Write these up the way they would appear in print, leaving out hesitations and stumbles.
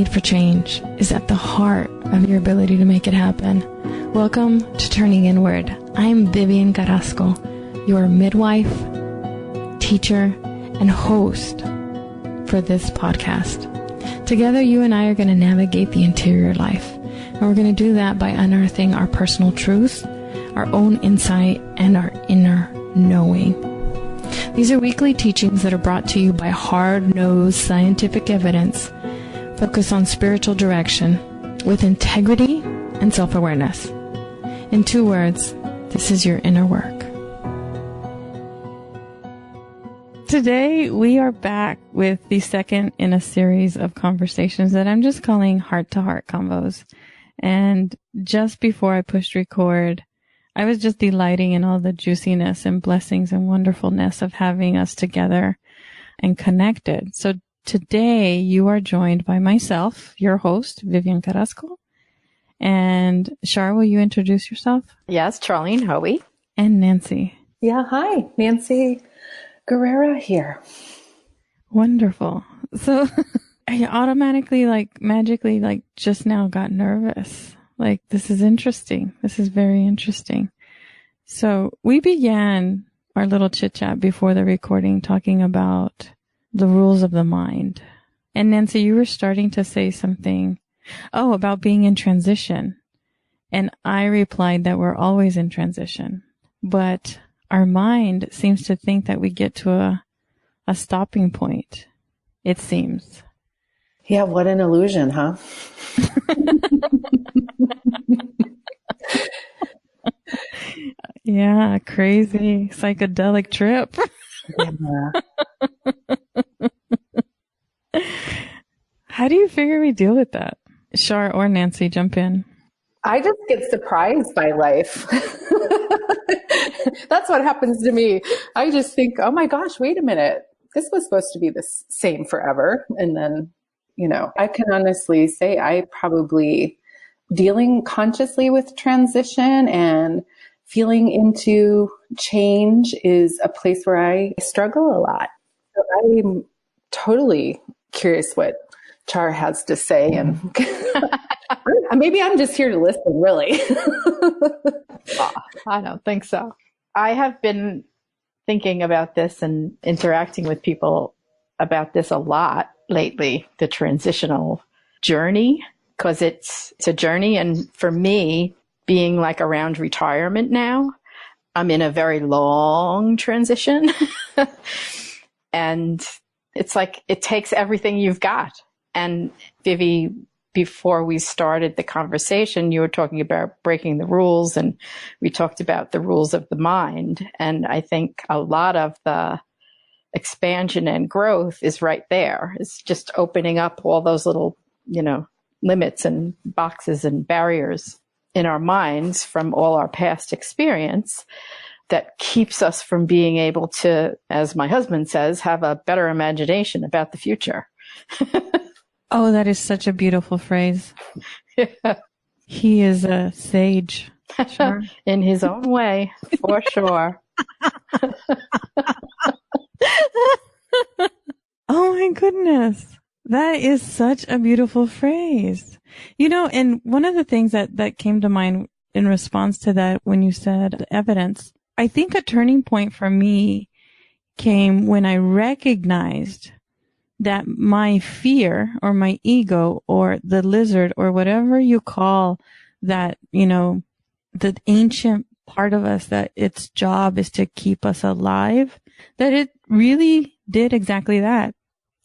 need for change is at the heart of your ability to make it happen. Welcome to Turning Inward. I'm Vivian Carrasco, your midwife, teacher, and host for this podcast. Together, you and I are going to navigate the interior life. And we're going to do that by unearthing our personal truth, our own insight, and our inner knowing. These are weekly teachings that are brought to you by hard-nosed scientific evidence focused on spiritual direction with integrity and self-awareness. In 2 words, this is your inner work. Today, we are back with the second in a series of conversations that I'm just calling heart-to-heart convos. And just before I pushed record, I was just delighting in all the juiciness and blessings and wonderfulness of having us together and connected. So today you are joined by myself, your host, Vivian Carrasco. And Char, will you introduce yourself? Yes, Charlene Hoey. And Nancy. Yeah, hi, Nancy Guerrera here. Wonderful. So I automatically, magically, just now got nervous. This is interesting. This is very interesting. So we began our little chit chat before the recording talking about the rules of the mind. And Nancy, you were starting to say something, about being in transition. And I replied that we're always in transition, but our mind seems to think that we get to a stopping point. It seems. Yeah, what an illusion, huh? Yeah, crazy psychedelic trip. Yeah. How do you figure we deal with that? Char or Nancy, jump in. I just get surprised by life. That's what happens to me. I just think, oh my gosh, wait a minute. This was supposed to be the same forever. And then, I can honestly say I probably dealing consciously with transition and feeling into change is a place where I struggle a lot. So I'm totally curious what Char has to say. And maybe I'm just here to listen, really. I don't think so. I have been thinking about this and interacting with people about this a lot lately, the transitional journey, because it's a journey. And for me, being around retirement now, I'm in a very long transition. And it's it takes everything you've got. And Vivi, before we started the conversation, you were talking about breaking the rules, and we talked about the rules of the mind. And I think a lot of the expansion and growth is right there. It's just opening up all those little, limits and boxes and barriers in our minds from all our past experience that keeps us from being able to, as my husband says, have a better imagination about the future. Oh, that is such a beautiful phrase. Yeah. He is a sage. Sure. In his own way, for sure. Oh my goodness. That is such a beautiful phrase. And one of the things that came to mind in response to that when you said evidence, I think a turning point for me came when I recognized that my fear or my ego or the lizard or whatever you call that, the ancient part of us that its job is to keep us alive, that it really did exactly that.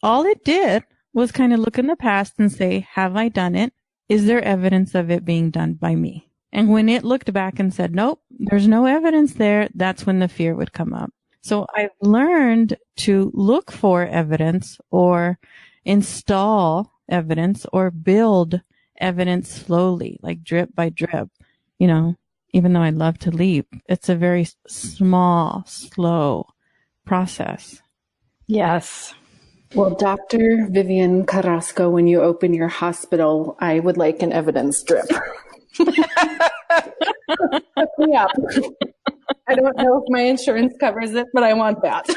All it did was kind of look in the past and say, have I done it? Is there evidence of it being done by me? And when it looked back and said, nope, there's no evidence there, that's when the fear would come up. So I've learned to look for evidence or install evidence or build evidence slowly, drip by drip. Even though I love to leap, it's a very small, slow process. Yes. Well, Dr. Vivian Carrasco, when you open your hospital, I would like an evidence drip. Yeah. I don't know if my insurance covers it, but I want that.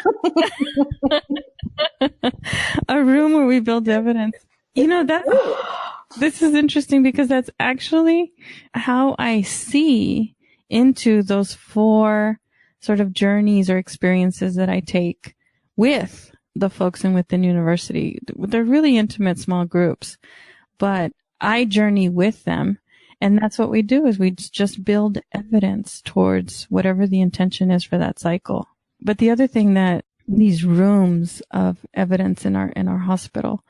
A room where we build evidence. This is interesting because that's actually how I see into those 4 sort of journeys or experiences that I take with the folks in within university. They're really intimate small groups, but I journey with them. And that's what we do is we just build evidence towards whatever the intention is for that cycle. But the other thing that these rooms of evidence in our hospital,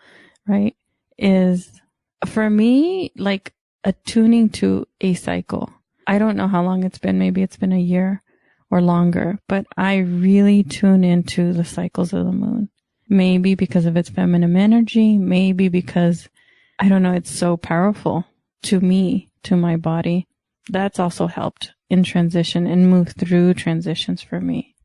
right, is for me, like attuning to a cycle. I don't know how long it's been. Maybe it's been a year or longer, but I really tune into the cycles of the moon. Maybe because of its feminine energy, maybe because, I don't know, it's so powerful to me, to my body. That's also helped in transition and move through transitions for me.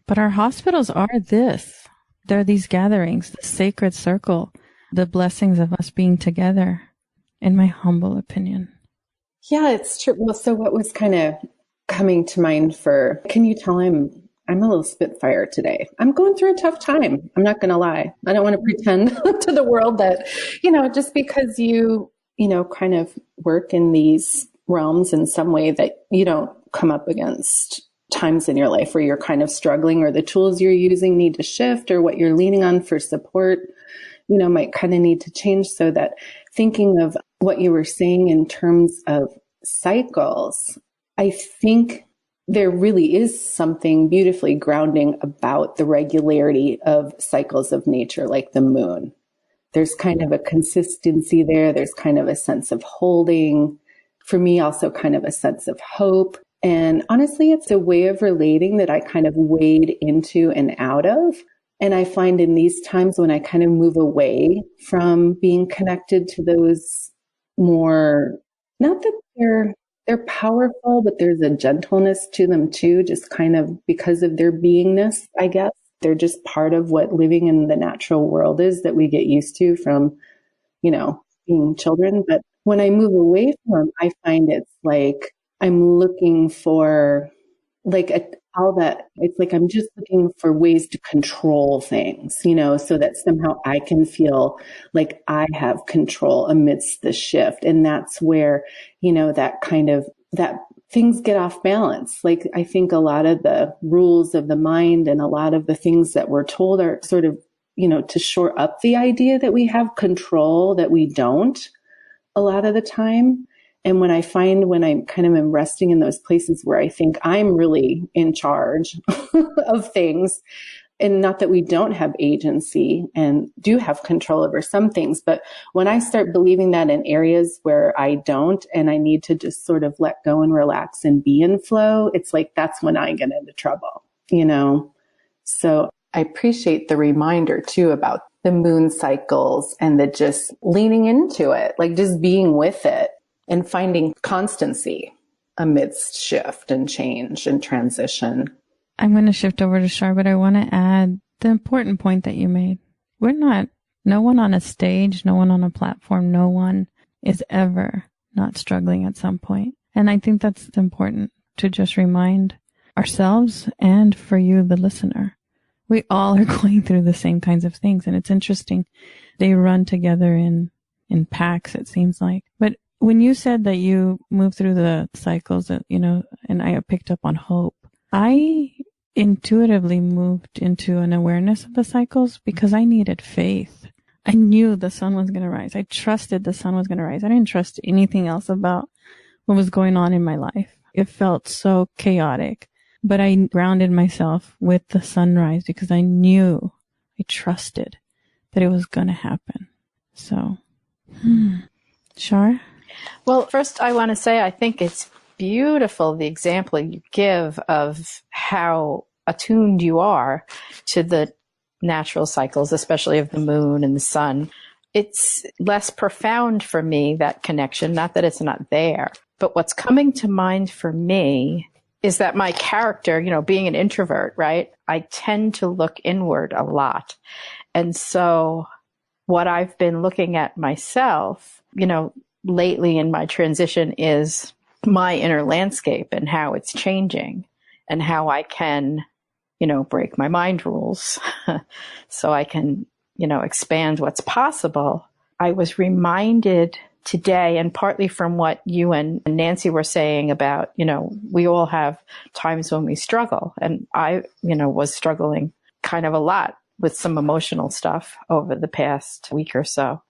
But our hospitals are this. They're these gatherings, the sacred circle, the blessings of us being together, in my humble opinion. Yeah, it's true. Well, so what was kind of coming to mind can you tell I'm a little spitfire today. I'm going through a tough time. I'm not going to lie. I don't want to pretend to the world that, just because you kind of work in these realms in some way that you don't come up against times in your life where you're kind of struggling or the tools you're using need to shift or what you're leaning on for support, might kind of need to change. So that thinking of what you were saying in terms of cycles, I think there really is something beautifully grounding about the regularity of cycles of nature, like the moon. There's kind of a consistency there. There's kind of a sense of holding. For me, also kind of a sense of hope. And honestly, it's a way of relating that I kind of wade into and out of. And I find in these times when I kind of move away from being connected to those more, not that they're powerful, but there's a gentleness to them too, just kind of because of their beingness, I guess. They're just part of what living in the natural world is that we get used to from, being children. But when I move away from them, I find it's like I'm looking for all that. It's like I'm just looking for ways to control things, so that somehow I can feel like I have control amidst the shift. And that's where, that things get off balance. Like I think a lot of the rules of the mind and a lot of the things that we're told are sort of, to shore up the idea that we have control, that we don't a lot of the time. And when I kind of am resting in those places where I think I'm really in charge of things, and not that we don't have agency and do have control over some things, but when I start believing that in areas where I don't, and I need to just sort of let go and relax and be in flow, it's like that's when I get into trouble, So I appreciate the reminder too about the moon cycles and the just leaning into it, like just being with it. And finding constancy amidst shift and change and transition. I'm going to shift over to Char, but I want to add the important point that you made. No one on a stage, no one on a platform, no one is ever not struggling at some point. And I think that's important to just remind ourselves and for you, the listener. We all are going through the same kinds of things. And it's interesting. They run together in packs, it seems like. But when you said that you move through the cycles that, and I picked up on hope, I intuitively moved into an awareness of the cycles because I needed faith. I knew the sun was going to rise. I trusted the sun was going to rise. I didn't trust anything else about what was going on in my life. It felt so chaotic, but I grounded myself with the sunrise because I trusted that it was going to happen. So, Char? Well, first I want to say I think it's beautiful, the example you give of how attuned you are to the natural cycles, especially of the moon and the sun. It's less profound for me, that connection, not that it's not there. But what's coming to mind for me is that my character, being an introvert, right? I tend to look inward a lot. And so what I've been looking at myself, lately in my transition is my inner landscape and how it's changing and how I can, break my mind rules so I can expand what's possible, I was reminded today, and partly from what you and Nancy were saying about, we all have times when we struggle. And I, was struggling kind of a lot with some emotional stuff over the past week or so.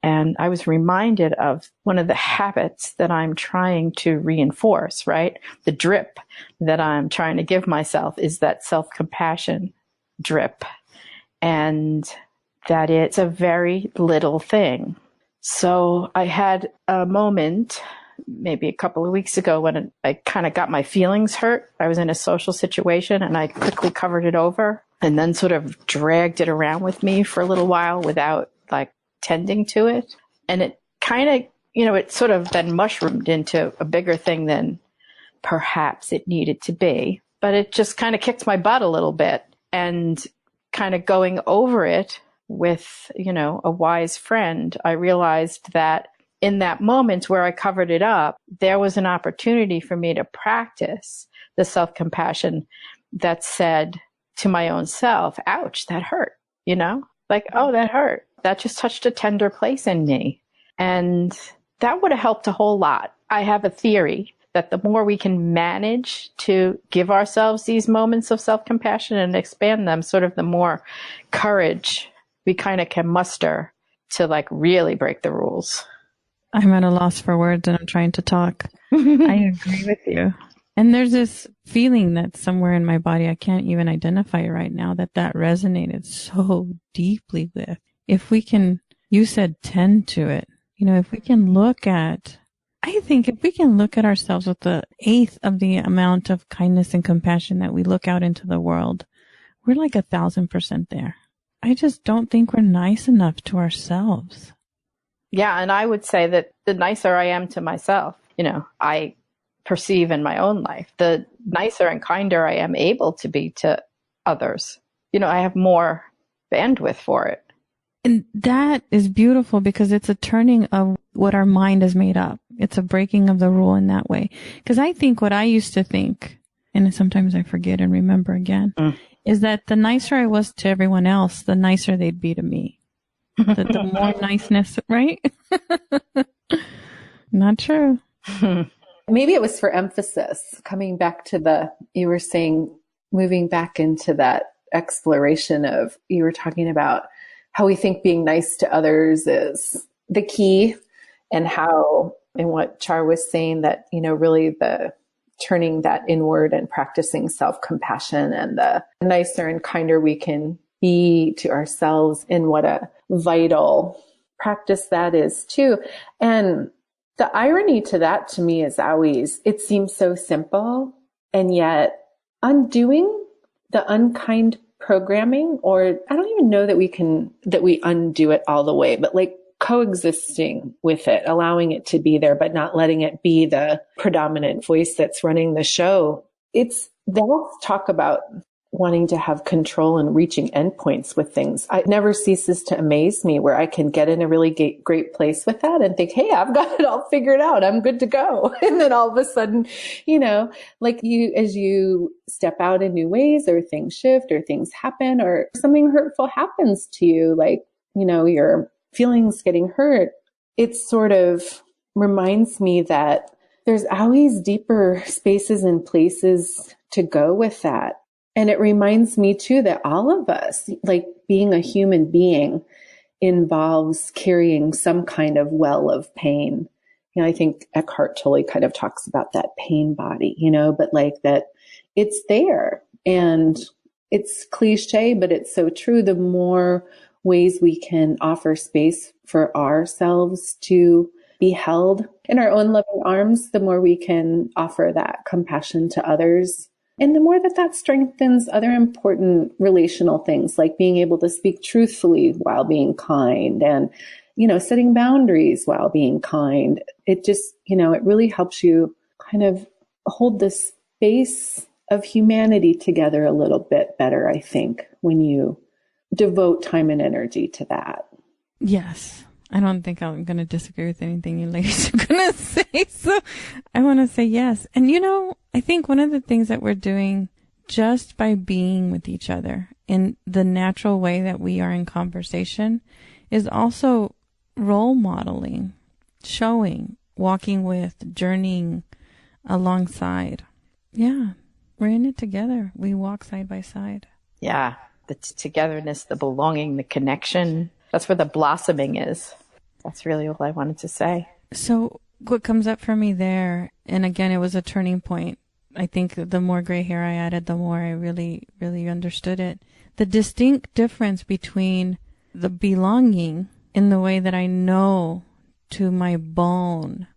And I was reminded of one of the habits that I'm trying to reinforce, right? The drip that I'm trying to give myself is that self-compassion drip. And that it's a very little thing. So I had a moment maybe a couple of weeks ago when I kind of got my feelings hurt. I was in a social situation and I quickly covered it over and then sort of dragged it around with me for a little while without tending to it. And it kind of, it sort of then mushroomed into a bigger thing than perhaps it needed to be. But it just kind of kicked my butt a little bit, and kind of going over it with, a wise friend, I realized that in that moment where I covered it up, there was an opportunity for me to practice the self-compassion that said to my own self, ouch, that hurt, oh, that hurt. That just touched a tender place in me. And that would have helped a whole lot. I have a theory that the more we can manage to give ourselves these moments of self-compassion and expand them, sort of the more courage we kind of can muster to really break the rules. I'm at a loss for words and I'm trying to talk. I agree with you. And there's this feeling that's somewhere in my body, I can't even identify it right now, that resonated so deeply with. If we can, you said tend to it, if we can I think if we can look at ourselves with the eighth of the amount of kindness and compassion that we look out into the world, we're 1,000% there. I just don't think we're nice enough to ourselves. Yeah. And I would say that the nicer I am to myself, I perceive in my own life, the nicer and kinder I am able to be to others. I have more bandwidth for it. And that is beautiful because it's a turning of what our mind has made up. It's a breaking of the rule in that way. Because I think what I used to think, and sometimes I forget and remember again, is that the nicer I was to everyone else, the nicer they'd be to me. The more niceness, right? Not true. Maybe it was for emphasis, coming back to you were saying, moving back into that exploration of, you were talking about how we think being nice to others is the key, and what Char was saying, that, really the turning that inward and practicing self-compassion, and the nicer and kinder we can be to ourselves, and what a vital practice that is too. And the irony to that to me is always, it seems so simple, and yet undoing the unkind programming, or I don't even know that we undo it all the way, but coexisting with it, allowing it to be there, but not letting it be the predominant voice that's running the show. They'll talk about wanting to have control and reaching endpoints with things. It never ceases to amaze me where I can get in a really great place with that and think, hey, I've got it all figured out. I'm good to go. And then all of a sudden, as you step out in new ways, or things shift, or things happen, or something hurtful happens to you, your feelings getting hurt, it sort of reminds me that there's always deeper spaces and places to go with that. And it reminds me too that all of us, being a human being, involves carrying some kind of well of pain. I think Eckhart Tolle kind of talks about that pain body, but that it's there, and it's cliche, but it's so true. The more ways we can offer space for ourselves to be held in our own loving arms, the more we can offer that compassion to others. And the more that strengthens other important relational things, like being able to speak truthfully while being kind, and, setting boundaries while being kind. It just, it really helps you kind of hold the space of humanity together a little bit better, I think, when you devote time and energy to that. Yes. I don't think I'm going to disagree with anything you ladies are going to say. So I want to say yes. And I think one of the things that we're doing just by being with each other in the natural way that we are in conversation is also role modeling, showing, walking with, journeying alongside. Yeah, we're in it together. We walk side by side. Yeah, the togetherness, the belonging, the connection. That's where the blossoming is. That's really all I wanted to say. So what comes up for me there, and again, it was a turning point. I think the more gray hair I added, the more I really, really understood it. The distinct difference between the belonging in the way that I know to my bone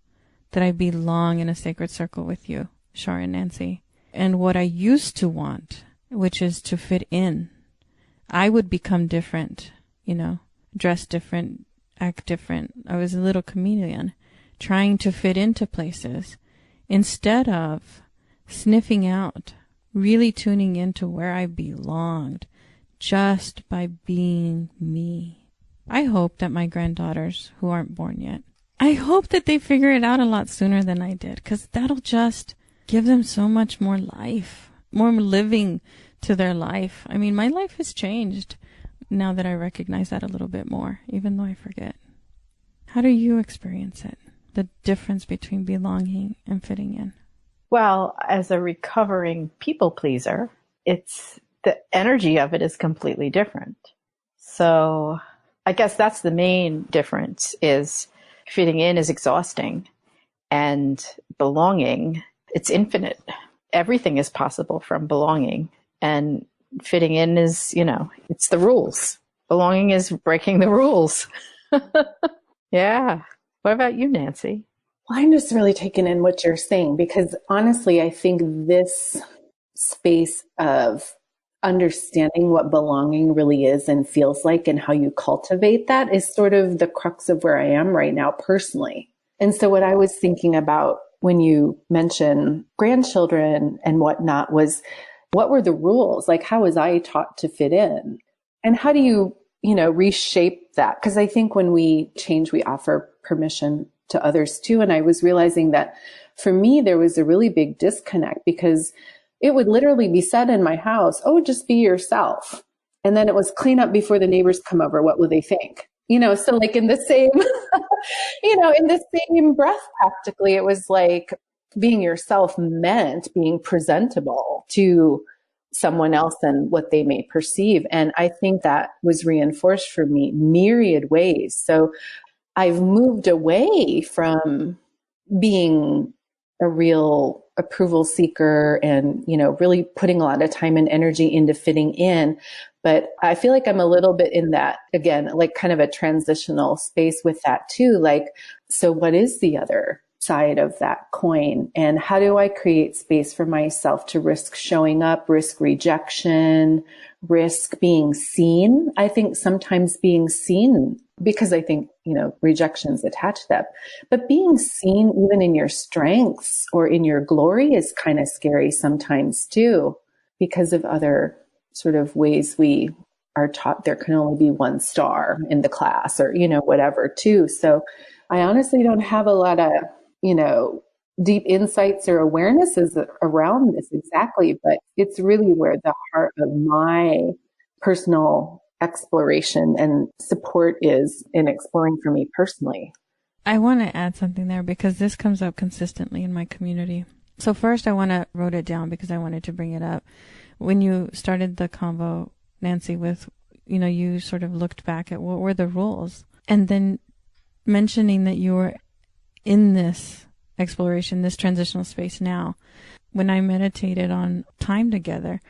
that I belong in a sacred circle with you, Char and Nancy, and what I used to want, which is to fit in. I would become different, dress different, act different. I was a little chameleon trying to fit into places instead of sniffing out, really tuning into where I belonged just by being me. I hope that my granddaughters, who aren't born yet, I hope that they figure it out a lot sooner than I did, because that'll just give them so much more life, more living to their life. I mean, my life has changed now that I recognize that a little bit more, even though I forget. How do you experience it? The difference between belonging and fitting in? Well, as a recovering people pleaser, the energy of it is completely different. So I guess that's the main difference, is fitting in is exhausting, and belonging, it's infinite. Everything is possible from belonging, and fitting in is, it's the rules. Belonging is breaking the rules. Yeah. What about you, Nancy? Well, I'm just really taking in what you're saying, because honestly, I think this space of understanding what belonging really is and feels like and how you cultivate that is sort of the crux of where I am right now personally. And so what I was thinking about when you mention grandchildren and whatnot was, what were the rules? Like, how was I taught to fit in? And how do you, reshape that? Because I think when we change, we offer permission to others too. And I was realizing that for me, there was a really big disconnect, because it would literally be said in my house, oh, just be yourself. And then it was clean up before the neighbors come over. What will they think? So like in the same, in the same breath, practically, it was like being yourself meant being presentable to someone else and what they may perceive. And I think that was reinforced for me myriad ways. So I've moved away from being a real approval seeker and, really putting a lot of time and energy into fitting in. But I feel like I'm a little bit in that, again, like kind of a transitional space with that too. Like, so what is the other side of that coin? And how do I create space for myself to risk showing up, risk rejection, risk being seen? I think sometimes being seen, because I think, rejection's attached to that, but being seen even in your strengths or in your glory is kind of scary sometimes too, because of other sort of ways we are taught there can only be one star in the class or, whatever too. So I honestly don't have a lot of, deep insights or awarenesses around this exactly, but it's really where the heart of my personal exploration and support is in exploring for me personally. I want to add something there, because this comes up consistently in my community. So first I wrote it down because I wanted to bring it up. When you started the convo, Nancy, with, you sort of looked back at what were the rules, and then mentioning that you were in this exploration, this transitional space now. When I meditated on time together,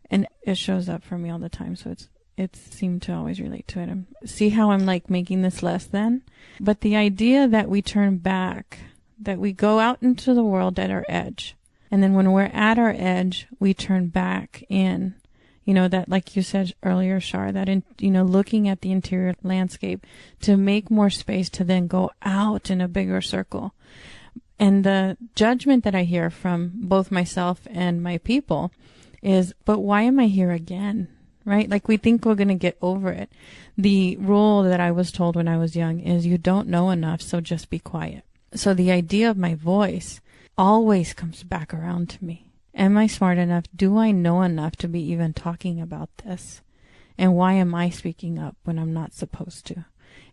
and it shows up for me all the time, so it seemed to always relate to it. See how I'm like making this less than? But the idea that we turn back, that we go out into the world at our edge, and then when we're at our edge, we turn back in. That, like you said earlier, Char, that looking at the interior landscape to make more space to then go out in a bigger circle. And the judgment that I hear from both myself and my people is, but why am I here again? Right? Like, we think we're going to get over it. The rule that I was told when I was young is you don't know enough, so just be quiet. So the idea of my voice always comes back around to me. Am I smart enough? Do I know enough to be even talking about this? And why am I speaking up when I'm not supposed to?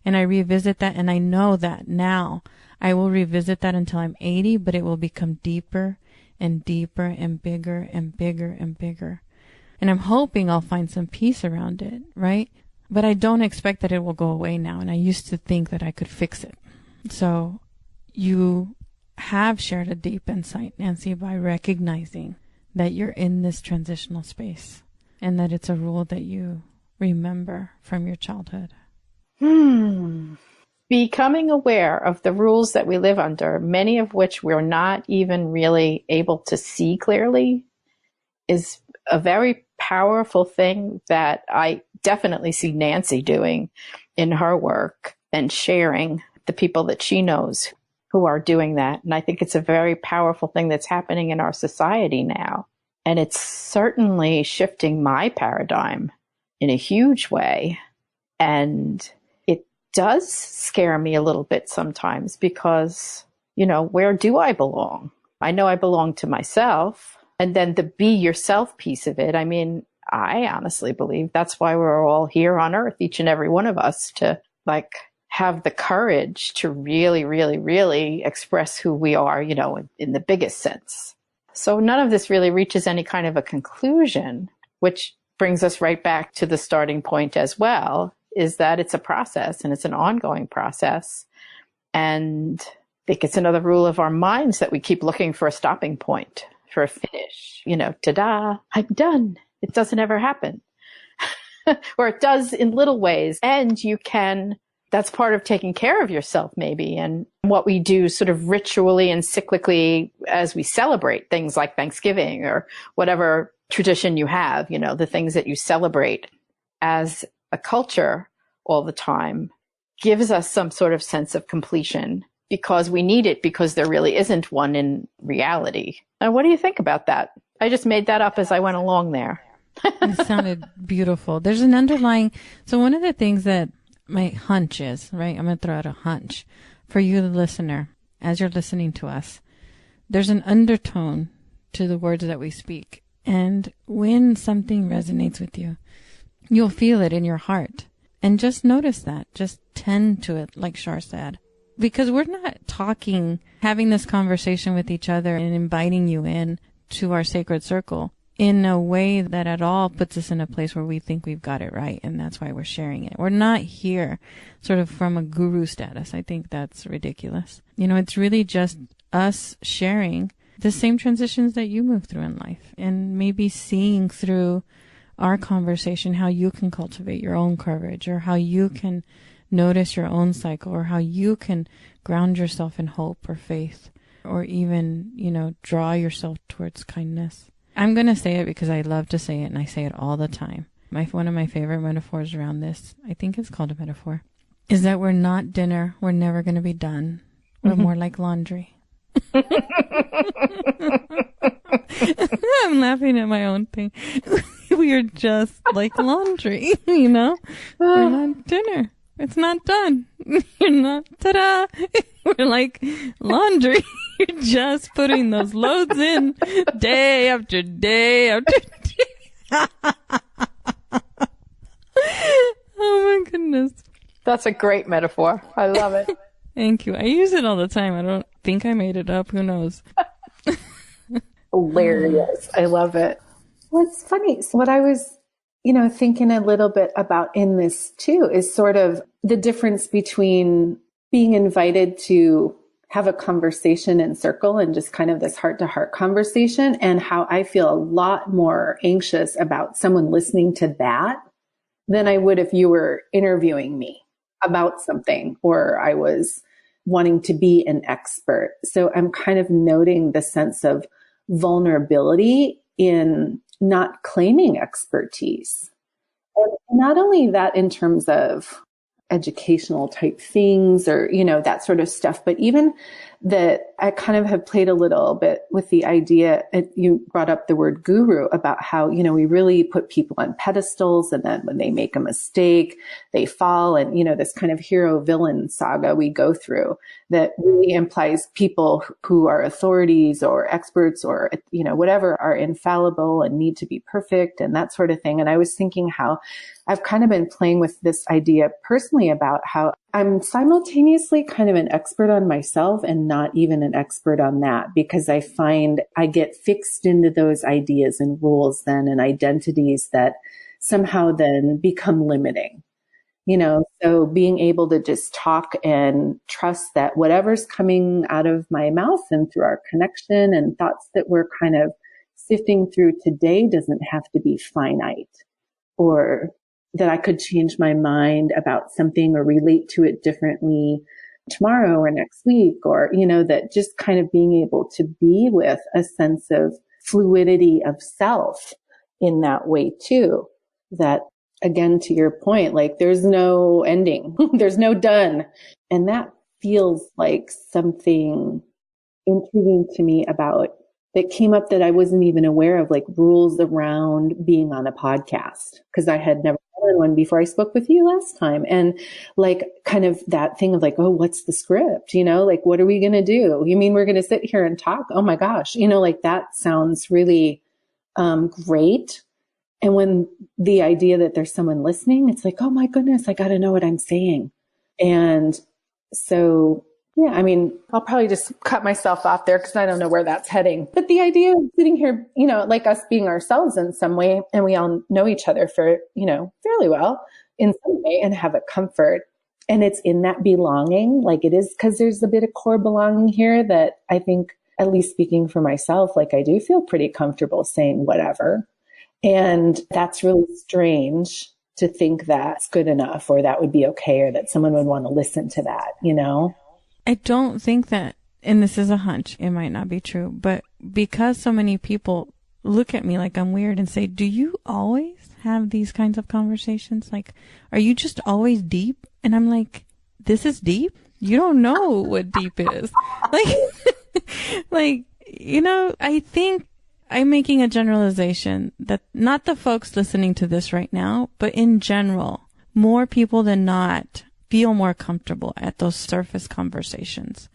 And I revisit that, and I know that now I will revisit that until I'm 80, but it will become deeper and deeper and bigger and bigger and bigger. And I'm hoping I'll find some peace around it, right? But I don't expect that it will go away now. And I used to think that I could fix it. So you have shared a deep insight, Nancy, by recognizing that you're in this transitional space and that it's a rule that you remember from your childhood. Becoming aware of the rules that we live under, many of which we're not even really able to see clearly, is a very powerful thing that I definitely see Nancy doing in her work and sharing the people that she knows who are doing that. And I think it's a very powerful thing that's happening in our society now. And it's certainly shifting my paradigm in a huge way. And it does scare me a little bit sometimes because, you know, where do I belong? I know I belong to myself. And then the be yourself piece of it, I mean, I honestly believe that's why we're all here on earth, each and every one of us, to like have the courage to really, really, really express who we are, you know, in the biggest sense. So none of this really reaches any kind of a conclusion, which brings us right back to the starting point as well, is that it's a process and it's an ongoing process. And I think it's another rule of our minds that we keep looking for a stopping point, for a finish, you know, ta-da, I'm done. It doesn't ever happen. Or it does in little ways. And you can, that's part of taking care of yourself maybe. And what we do sort of ritually and cyclically as we celebrate things like Thanksgiving or whatever tradition you have, you know, the things that you celebrate as a culture all the time gives us some sort of sense of completion because we need it, because there really isn't one in reality. And what do you think about that? I just made that up as I went along there. It sounded beautiful. There's an underlying, so one of the things that my hunch is, right? I'm going to throw out a hunch for you, the listener, as you're listening to us. There's an undertone to the words that we speak. And when something resonates with you, you'll feel it in your heart. And just notice that. Just tend to it, like Char said. Because we're not talking, having this conversation with each other and inviting you in to our sacred circle in a way that at all puts us in a place where we think we've got it right. And that's why we're sharing it. We're not here sort of from a guru status. I think that's ridiculous. You know, it's really just us sharing the same transitions that you move through in life and maybe seeing through our conversation how you can cultivate your own courage or how you can notice your own cycle or how you can ground yourself in hope or faith or even, you know, draw yourself towards kindness. I'm going to say it because I love to say it and I say it all the time. One of my favorite metaphors around this, I think it's called a metaphor, is that we're not dinner. We're never going to be done. We're more like laundry. I'm laughing at my own thing. We are just like laundry, you know? We're not dinner. It's not done. You're not, ta-da. We're like laundry. You're just putting those loads in day after day after day. Oh my goodness. That's a great metaphor. I love it. Thank you. I use it all the time. I don't think I made it up. Who knows? Hilarious. I love it. Well, it's funny. So what I was, thinking a little bit about in this too is sort of the difference between being invited to have a conversation in circle and just kind of this heart-to-heart conversation, and how I feel a lot more anxious about someone listening to that than I would if you were interviewing me about something or I was wanting to be an expert. So I'm kind of noting the sense of vulnerability in not claiming expertise. And not only that in terms of educational type things or, that sort of stuff, but even that I kind of have played a little bit with the idea, and you brought up the word guru, about how, we really put people on pedestals, and then when they make a mistake, they fall. And, this kind of hero villain saga we go through that really implies people who are authorities or experts or, whatever, are infallible and need to be perfect and that sort of thing. And I was thinking how I've kind of been playing with this idea personally about how I'm simultaneously kind of an expert on myself and not even an expert on that, because I find I get fixed into those ideas and rules then and identities that somehow then become limiting. So being able to just talk and trust that whatever's coming out of my mouth and through our connection and thoughts that we're kind of sifting through today doesn't have to be finite, or that I could change my mind about something or relate to it differently tomorrow or next week, or, that just kind of being able to be with a sense of fluidity of self in that way too. That, again, to your point, like there's no ending, there's no done. And that feels like something intriguing to me about that came up that I wasn't even aware of, like rules around being on a podcast, because I had never done one before I spoke with you last time. And like kind of that thing of like, oh, what's the script? Like, what are we going to do? You mean we're going to sit here and talk? Oh my gosh. Like that sounds really great. And when the idea that there's someone listening, it's like, oh my goodness, I got to know what I'm saying. And so, yeah, I mean, I'll probably just cut myself off there because I don't know where that's heading. But the idea of sitting here, like us being ourselves in some way, and we all know each other for, fairly well in some way and have a comfort. And it's in that belonging, like it is, because there's a bit of core belonging here that I think, at least speaking for myself, like I do feel pretty comfortable saying whatever. And that's really strange to think that's good enough, or that would be okay, or that someone would want to listen to that, I don't think that, and this is a hunch, it might not be true, but because so many people look at me like I'm weird and say, do you always have these kinds of conversations? Like, are you just always deep? And I'm like, this is deep? You don't know what deep is. I think I'm making a generalization that not the folks listening to this right now, but in general, more people than not feel more comfortable at those surface conversations.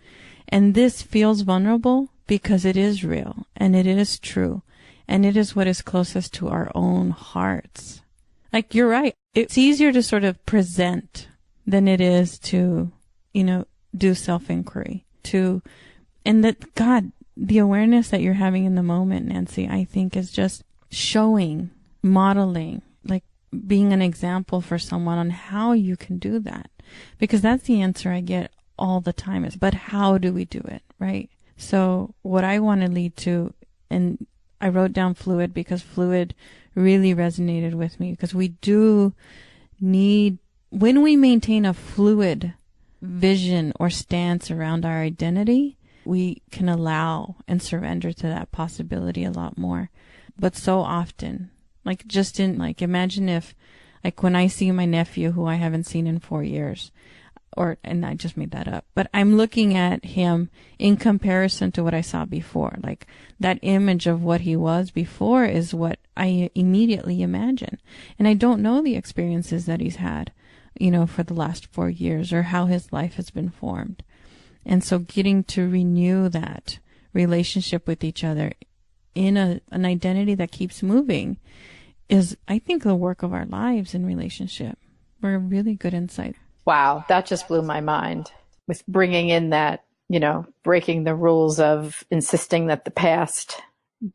And this feels vulnerable because it is real and it is true. And it is what is closest to our own hearts. Like, you're right. It's easier to sort of present than it is to, do self-inquiry. And that, God, the awareness that you're having in the moment, Nancy, I think is just showing, modeling, like being an example for someone on how you can do that. Because that's the answer I get all the time is, but how do we do it, right? So what I want to lead to, and I wrote down fluid because fluid really resonated with me, because we do need, when we maintain a fluid vision or stance around our identity, we can allow and surrender to that possibility a lot more. But so often, imagine if, like when I see my nephew who I haven't seen in 4 years, and I just made that up, but I'm looking at him in comparison to what I saw before. Like that image of what he was before is what I immediately imagine. And I don't know the experiences that he's had, for the last 4 years, or how his life has been formed. And so getting to renew that relationship with each other in an identity that keeps moving is, I think, the work of our lives in relationship. We're a really good insight. Wow, that just blew my mind with bringing in that, breaking the rules of insisting that the past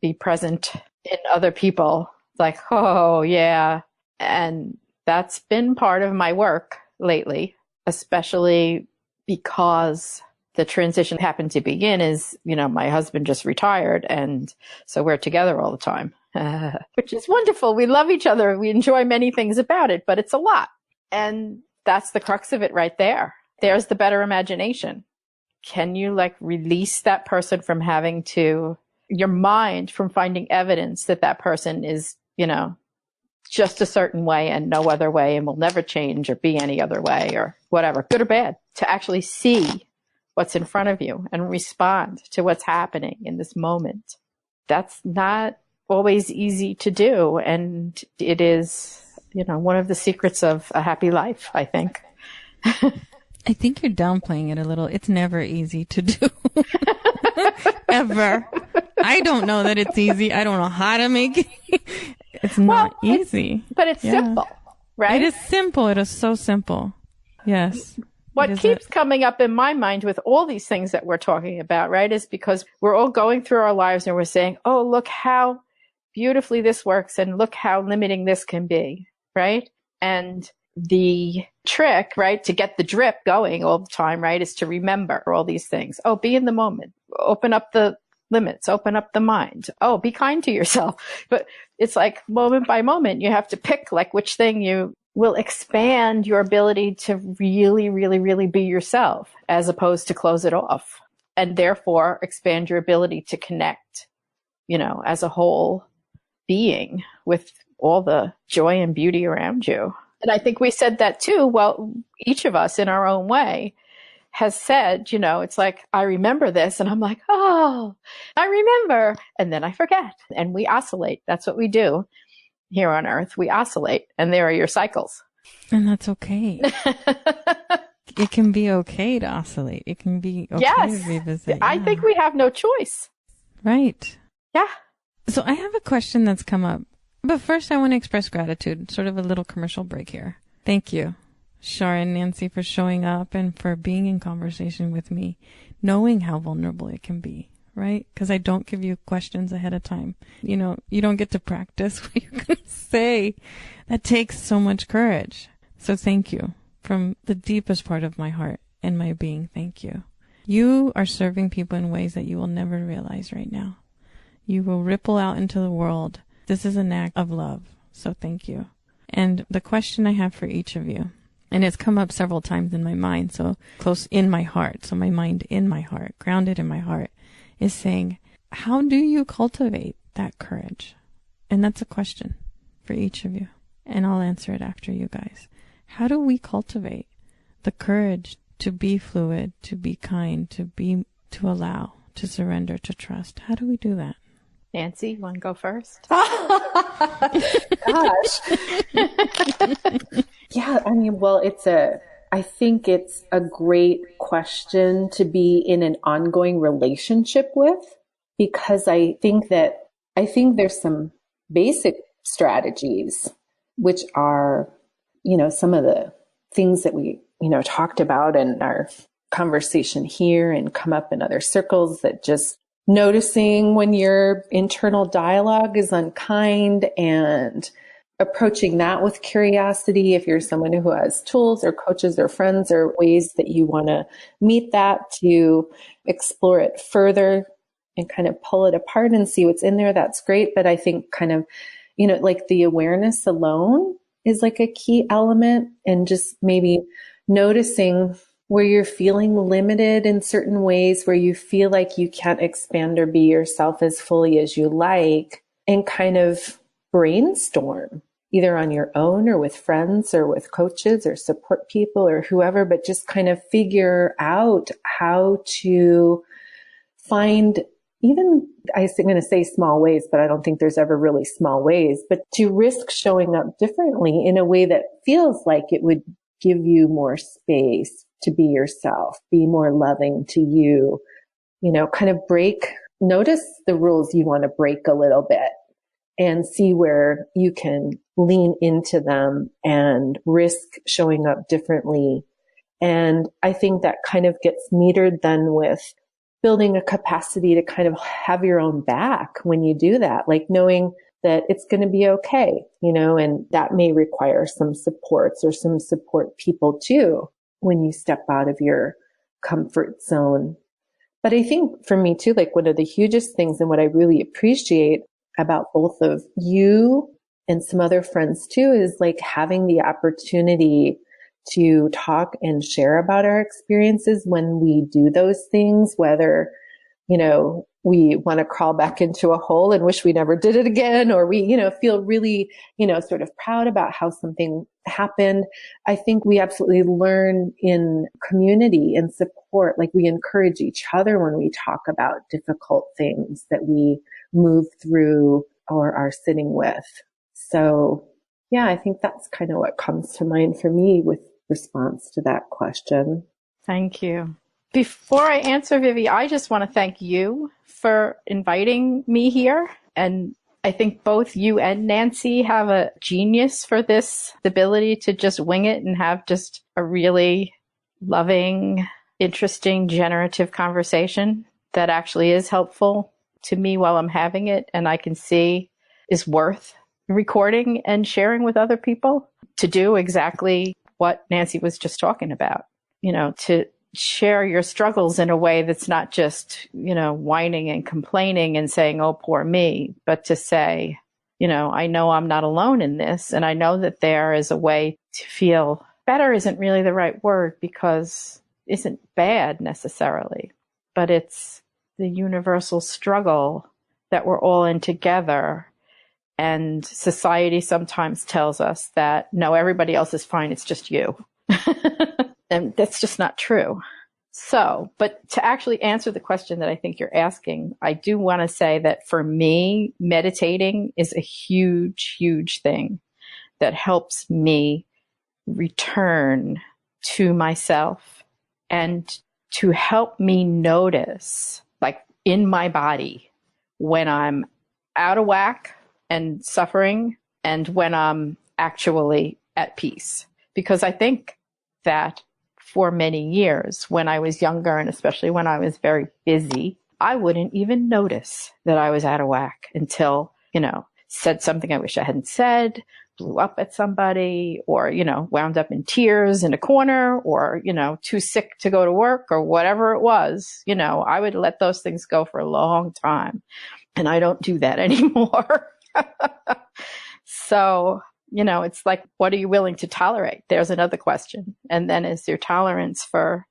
be present in other people. Like, oh, yeah. And that's been part of my work lately, especially because the transition happened to begin is, my husband just retired. And so we're together all the time, which is wonderful. We love each other. We enjoy many things about it, but it's a lot. And that's the crux of it right there. There's the better imagination. Can you release that person from having to, your mind from finding evidence that that person is, just a certain way and no other way and will never change or be any other way or whatever, good or bad, to actually see what's in front of you and respond to what's happening in this moment. That's not always easy to do. And it is, one of the secrets of a happy life, I think. I think you're downplaying it a little. It's never easy to do. Ever. I don't know that it's easy. I don't know how to make it. It's not easy. But it's simple, right? It is simple. It is so simple. Yes. What keeps coming up in my mind with all these things that we're talking about, right, is because we're all going through our lives and we're saying, oh, look how beautifully this works and look how limiting this can be, right? And the trick, right, to get the drip going all the time, right, is to remember all these things. Oh, be in the moment. Open up the limits. Open up the mind. Oh, be kind to yourself. But it's like moment by moment, you have to pick like which thing you will expand your ability to really, really, really be yourself as opposed to close it off. And therefore expand your ability to connect, as a whole being with all the joy and beauty around you. And I think we said that too. Well, each of us in our own way has said, it's like, I remember this. And I'm like, oh, I remember. And then I forget. And we oscillate. That's what we do here on Earth. We oscillate. And there are your cycles. And that's okay. It can be okay to oscillate. It can be okay to revisit. I think we have no choice. Right. Yeah. So I have a question that's come up. But first, I want to express gratitude, sort of a little commercial break here. Thank you, Shar and Nancy, for showing up and for being in conversation with me, knowing how vulnerable it can be, right? Because I don't give you questions ahead of time. You don't get to practice what you're going to say. That takes so much courage. So thank you from the deepest part of my heart and my being. Thank you. You are serving people in ways that you will never realize right now. You will ripple out into the world. This is an act of love. So thank you. And the question I have for each of you, and it's come up several times in my mind, so close in my heart, so my mind in my heart, grounded in my heart, is saying, how do you cultivate that courage? And that's a question for each of you. And I'll answer it after you guys. How do we cultivate the courage to be fluid, to be kind, to allow, to surrender, to trust? How do we do that? Nancy, you want to go first? Gosh. Yeah, I think it's a great question to be in an ongoing relationship with, because I think there's some basic strategies, which are, some of the things that we, talked about in our conversation here and come up in other circles, that just noticing when your internal dialogue is unkind and approaching that with curiosity. If you're someone who has tools or coaches or friends or ways that you want to meet that, to explore it further and kind of pull it apart and see what's in there, that's great. But I think kind of, like the awareness alone is like a key element, and just maybe noticing where you're feeling limited in certain ways, where you feel like you can't expand or be yourself as fully as you like, and kind of brainstorm either on your own or with friends or with coaches or support people or whoever, but just kind of figure out how to find, even, I'm going to say small ways, but I don't think there's ever really small ways, but to risk showing up differently in a way that feels like it would give you more space to be yourself, be more loving to you, kind of notice the rules you want to break a little bit and see where you can lean into them and risk showing up differently. And I think that kind of gets metered then with building a capacity to kind of have your own back when you do that, like knowing that it's going to be okay, and that may require some supports or some support people too, when you step out of your comfort zone. But I think for me too, like one of the hugest things and what I really appreciate about both of you and some other friends too, is like having the opportunity to talk and share about our experiences when we do those things, whether we want to crawl back into a hole and wish we never did it again, or we, feel really, sort of proud about how something happened. I think we absolutely learn in community and support. Like, we encourage each other when we talk about difficult things that we move through or are sitting with. So yeah, I think that's kind of what comes to mind for me with response to that question. Thank you. Before I answer, Vivi, I just want to thank you for inviting me here. And I think both you and Nancy have a genius for this, the ability to just wing it and have just a really loving, interesting, generative conversation that actually is helpful to me while I'm having it, and I can see is worth recording and sharing with other people to do exactly what Nancy was just talking about, to share your struggles in a way that's not just, whining and complaining and saying, oh, poor me, but to say, I know I'm not alone in this. And I know that there is a way to feel better isn't really the right word, because isn't bad necessarily, but it's the universal struggle that we're all in together. And society sometimes tells us that, no, everybody else is fine. It's just you. And that's just not true. So, but to actually answer the question that I think you're asking, I do want to say that for me, meditating is a huge, huge thing that helps me return to myself and to help me notice, like in my body, when I'm out of whack and suffering and when I'm actually at peace. Because I think that for many years, when I was younger, and especially when I was very busy, I wouldn't even notice that I was out of whack until, said something I wish I hadn't said, blew up at somebody, or, wound up in tears in a corner, or, too sick to go to work, or whatever it was. I would let those things go for a long time. And I don't do that anymore. So, it's like, what are you willing to tolerate? There's another question. And then as your tolerance for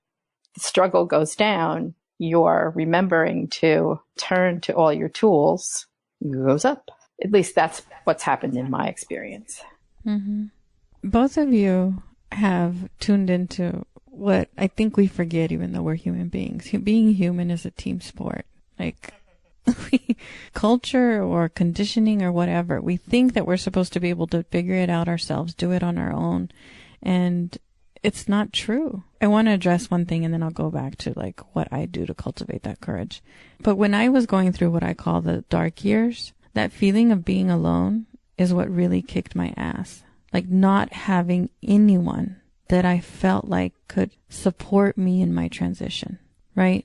the struggle goes down, you're remembering to turn to all your tools, goes up. At least that's what's happened in my experience. Mm-hmm. Both of you have tuned into what I think we forget, even though we're human beings. Being human is a team sport. Like, culture or conditioning or whatever, we think that we're supposed to be able to figure it out ourselves, do it on our own. And it's not true. I want to address one thing and then I'll go back to like what I do to cultivate that courage. But when I was going through what I call the dark years, that feeling of being alone is what really kicked my ass. Like not having anyone that I felt like could support me in my transition, right?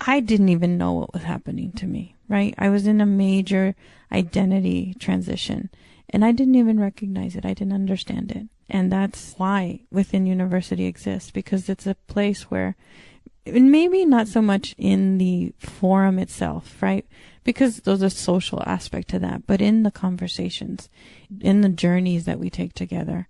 I didn't even know what was happening to me, right? I was in a major identity transition and I didn't even recognize it. I didn't understand it. And that's why Within University exists, because it's a place where, and maybe not so much in the forum itself, right? Because there's a social aspect to that, but in the conversations, in the journeys that we take together,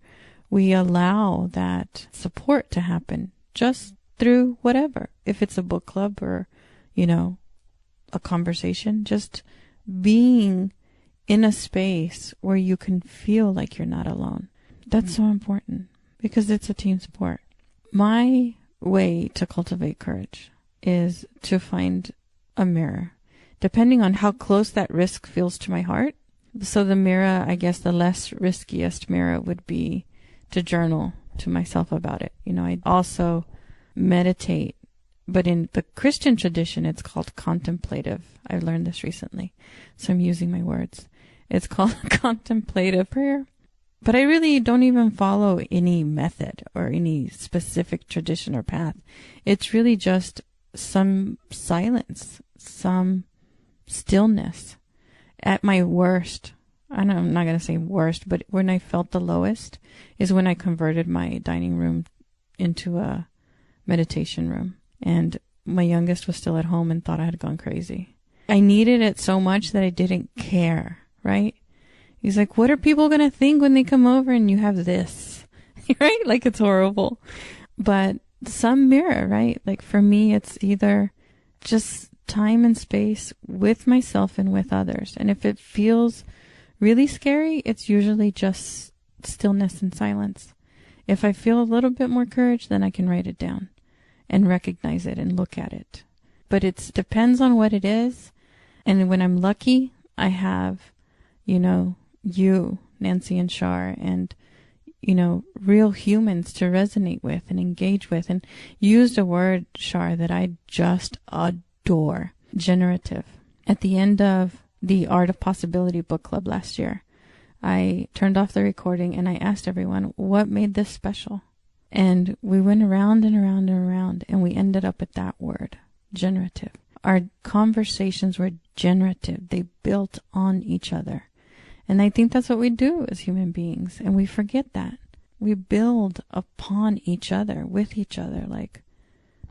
we allow that support to happen just through whatever. If it's a book club or, a conversation, just being in a space where you can feel like you're not alone. That's so important because it's a team sport. My way to cultivate courage is to find a mirror, depending on how close that risk feels to my heart. So the mirror, I guess the less riskiest mirror would be to journal to myself about it. I also meditate, but in the Christian tradition, it's called contemplative. I learned this recently, so I'm using my words. It's called contemplative prayer. But I really don't even follow any method or any specific tradition or path. It's really just some silence, some stillness. At my worst, I'm not going to say worst, but when I felt the lowest is when I converted my dining room into a meditation room. And my youngest was still at home and thought I had gone crazy. I needed it so much that I didn't care, right? He's like, what are people going to think when they come over and you have this, right? Like it's horrible. But some mirror, right? Like for me, it's either just time and space with myself and with others. And if it feels really scary, it's usually just stillness and silence. If I feel a little bit more courage, then I can write it down and recognize it and look at it. But it depends on what it is. And when I'm lucky, I have, you, Nancy and Char, and, real humans to resonate with and engage with. And used a word, Char, that I just adore, generative. At the end of the Art of Possibility book club last year, I turned off the recording and I asked everyone, what made this special? And we went around and around and around, and we ended up at that word, generative. Our conversations were generative. They built on each other. And I think that's what we do as human beings. And we forget that. We build upon each other, with each other, like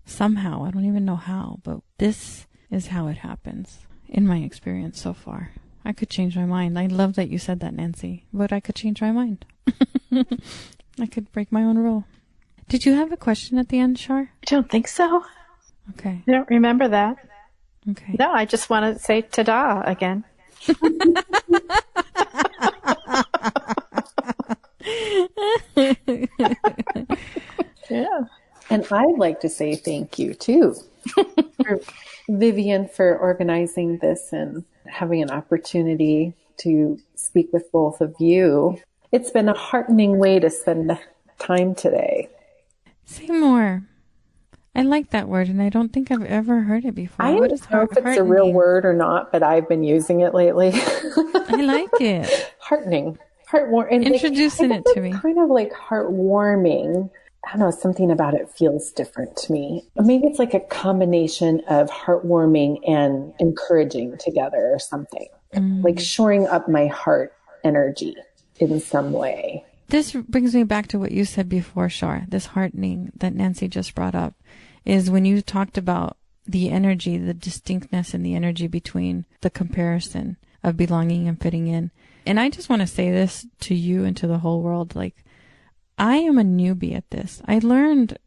somehow. I don't even know how, but this is how it happens in my experience so far. I could change my mind. I love that you said that, Nancy, but I could change my mind. I could break my own rule. Did you have a question at the end, Char? I don't think so. Okay. I don't remember that. Okay. No, I just want to say ta-da again. Yeah. And I'd like to say thank you too, for Vivian, for organizing this and having an opportunity to speak with both of you. It's been a heartening way to spend time today. Say more. I like that word, and I don't think I've ever heard it before. I don't know if it's a real word or not, but I've been using it lately. I like it. Heartening. Heartwarming. Introducing it to me. Kind of like heartwarming. I don't know, something about it feels different to me. Maybe it's like a combination of heartwarming and encouraging together or something. Like shoring up my heart energy in some way. This brings me back to what you said before, Char, this heartening that Nancy just brought up, is when you talked about the energy, the distinctness and the energy between the comparison of belonging and fitting in. And I just want to say this to you and to the whole world, like, I am a newbie at this. I learned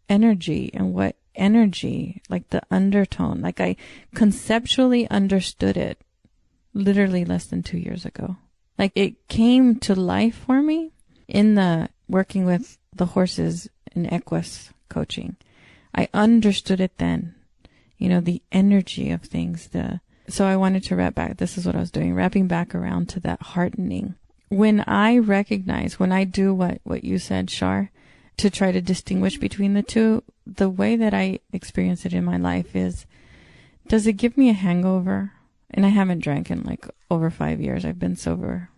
energy and what energy, like the undertone, like I conceptually understood it literally less than 2 years ago. Like it came to life for me in the working with the horses in equus coaching. I understood it then, the energy of things. So I wanted to wrap back. This is what I was doing, wrapping back around to that heartening. When I recognize, when I do what you said, Char, to try to distinguish between the two, the way that I experience it in my life is, does it give me a hangover? And I haven't drank in like over 5 years. I've been sober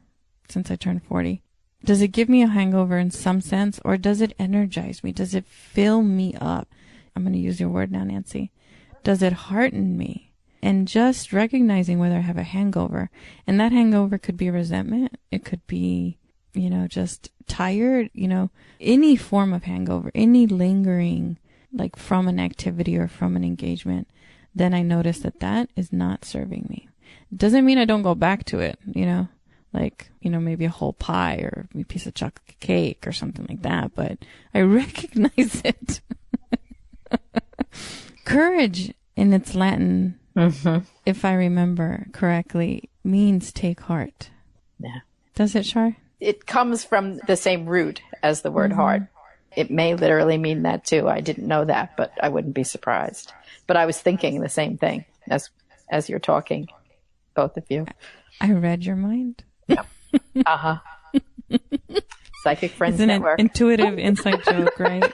since I turned 40. Does it give me a hangover in some sense, or does it energize me? Does it fill me up? I'm going to use your word now, Nancy. Does it hearten me? And just recognizing whether I have a hangover, and that hangover could be resentment. It could be, just tired, any form of hangover, any lingering, like from an activity or from an engagement, then I notice that is not serving me. It doesn't mean I don't go back to it, maybe a whole pie or a piece of chocolate cake or something like that, but I recognize it. Courage in its Latin, if I remember correctly, means take heart. Yeah. Does it, Char? It comes from the same root as the word heart. It may literally mean that too. I didn't know that, but I wouldn't be surprised. But I was thinking the same thing as you're talking, both of you. I read your mind. Yeah. Psychic Friends Isn't Network. It intuitive inside joke, right?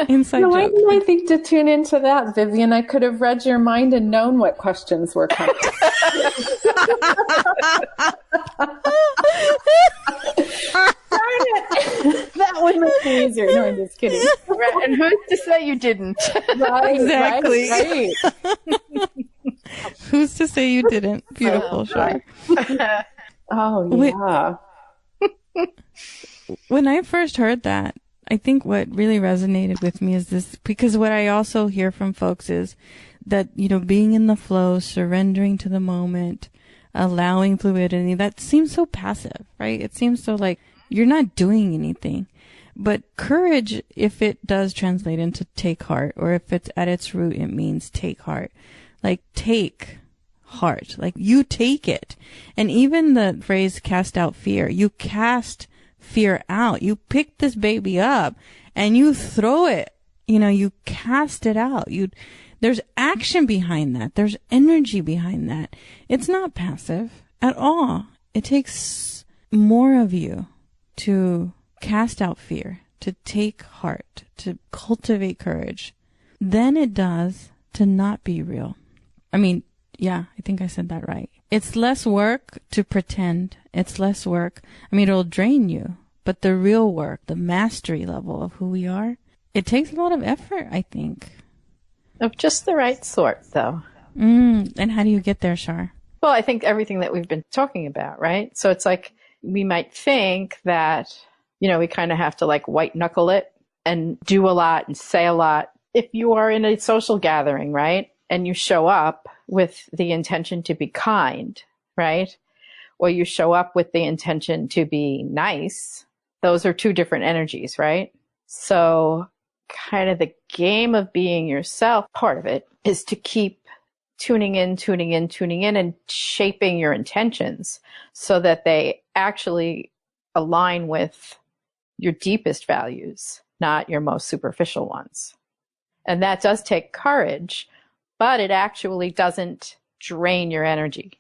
Inside joke. Why didn't I think to tune into that, Vivian? I could have read your mind and known what questions were coming. That would make it easier. No, I'm just kidding. Right. And who's to say you didn't? Right, Exactly. Right. Who's to say you didn't? Beautiful, Char. Oh, yeah. When I first heard that, I think what really resonated with me is this, because what I also hear from folks is that, being in the flow, surrendering to the moment, allowing fluidity, that seems so passive, right? It seems so like you're not doing anything. But courage, if it does translate into take heart, or if it's at its root, it means take heart. Like take heart, like you take it. And even the phrase cast out fear, you cast fear out. You pick this baby up and you throw it, you cast it out. There's action behind that. There's energy behind that. It's not passive at all. It takes more of you to cast out fear, to take heart, to cultivate courage, than it does to not be real. I mean, yeah, I think I said that right. It's less work to pretend. It's less work. I mean, it'll drain you, but the real work, the mastery level of who we are, it takes a lot of effort, I think. Of just the right sort, though. And how do you get there, Char? Well, I think everything that we've been talking about, right? So it's like we might think that, we kind of have to like white knuckle it and do a lot and say a lot. If you are in a social gathering, right, and you show up with the intention to be kind, right, or you show up with the intention to be nice, those are two different energies, right? So kind of the game of being yourself, part of it is to keep tuning in, and shaping your intentions so that they actually align with your deepest values, not your most superficial ones. And that does take courage, but it actually doesn't drain your energy.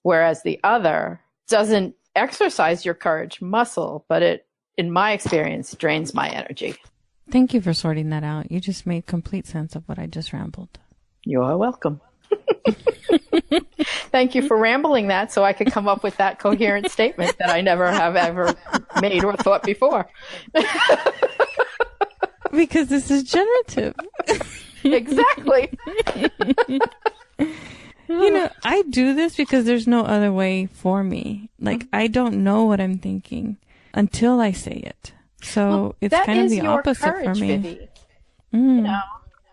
Whereas the other doesn't exercise your courage muscle, but it, in my experience, drains my energy. Thank you for sorting that out. You just made complete sense of what I just rambled. You are welcome. Thank you for rambling that so I could come up with that coherent statement that I never have ever made or thought before. Because this is generative. Exactly. I do this because there's no other way for me. Like, I don't know what I'm thinking until I say it. So it's kind of the opposite courage, for me. Vivi.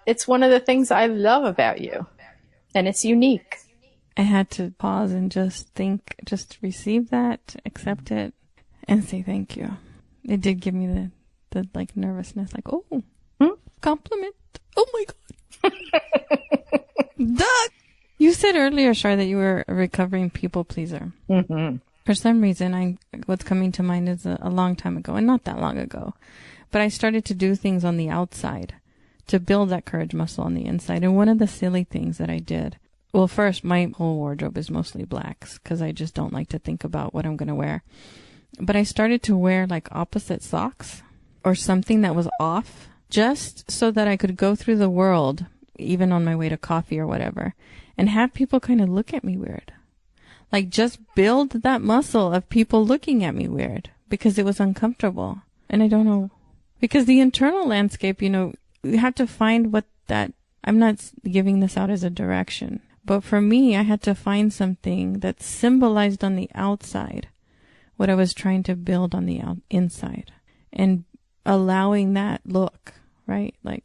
It's one of the things I love about you. And it's unique. I had to pause and just think, just receive that, accept it, and say thank you. It did give me the like nervousness, like, oh, compliment. Oh my God. Duh! You said earlier, Char, that you were a recovering people pleaser. Mm-hmm. For some reason, what's coming to mind is a long time ago, and not that long ago, but I started to do things on the outside to build that courage muscle on the inside. And one of the silly things that I did, well, first, my whole wardrobe is mostly blacks because I just don't like to think about what I'm going to wear. But I started to wear like opposite socks or something that was off, just so that I could go through the world, even on my way to coffee or whatever, and have people kind of look at me weird. Like, just build that muscle of people looking at me weird because it was uncomfortable. And I don't know, because the internal landscape, you have to find what that, I'm not giving this out as a direction, but for me, I had to find something that symbolized on the outside what I was trying to build on the inside, and allowing that look, right? Like,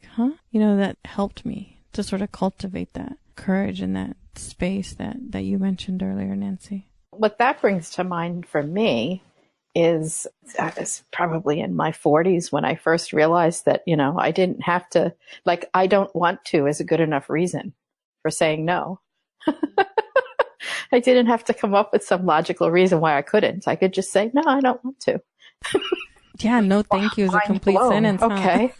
that helped me to sort of cultivate that courage in that space that you mentioned earlier, Nancy. What that brings to mind for me is probably in my 40s when I first realized that, I didn't have to, like, I don't want to is a good enough reason for saying no. I didn't have to come up with some logical reason why I couldn't. I could just say, no, I don't want to. Yeah, no thank you is a complete sentence. Okay.